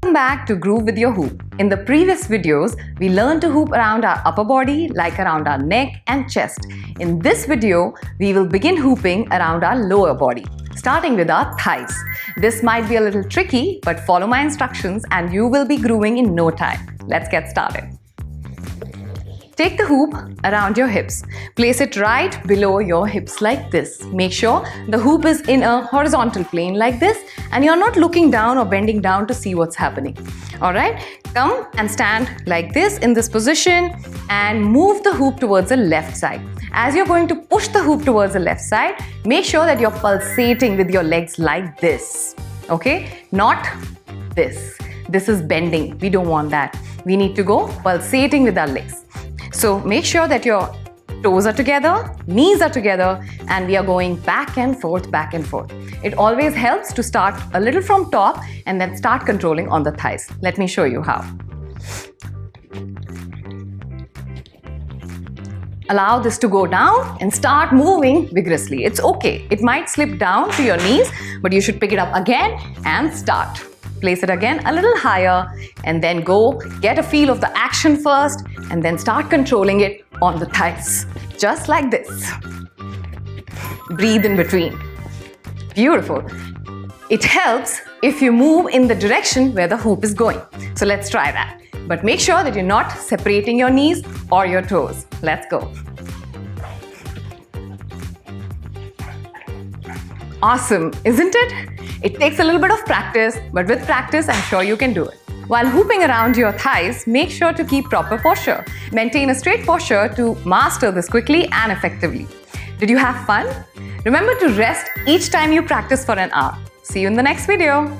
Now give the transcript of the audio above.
Welcome back to Groove with your hoop. In the previous videos, we learned to hoop around our upper body, like around our neck and chest. In this video, we will begin hooping around our lower body, starting with our thighs. This might be a little tricky, but follow my instructions and you will be grooving in no time. Let's get started. Take the hoop around your hips. Place it right below your hips like this. Make sure the hoop is in a horizontal plane like this and you're not looking down or bending down to see what's happening. Alright, come and stand like this in this position and move the hoop towards the left side. As you're going to push the hoop towards the left side, make sure that you're pulsating with your legs like this. Okay, not this. This is bending. We don't want that. We need to go pulsating with our legs. So make sure that your toes are together, knees are together, and we are going back and forth, back and forth. It always helps to start a little from top and then start controlling on the thighs. Let me show you how. Allow this to go down and start moving vigorously. It's okay. It might slip down to your knees, but you should pick it up again and start. Place it again a little higher and then go get a feel of the action first and then start controlling it on the thighs. Just like this. Breathe in between. Beautiful. It helps if you move in the direction where the hoop is going. So let's try that. But make sure that you're not separating your knees or your toes. Let's go. Awesome, isn't it? It takes a little bit of practice, but with practice, I'm sure you can do it. While hooping around your thighs, make sure to keep proper posture. Maintain a straight posture to master this quickly and effectively. Did you have fun? Remember to rest each time you practice for an hour. See you in the next video.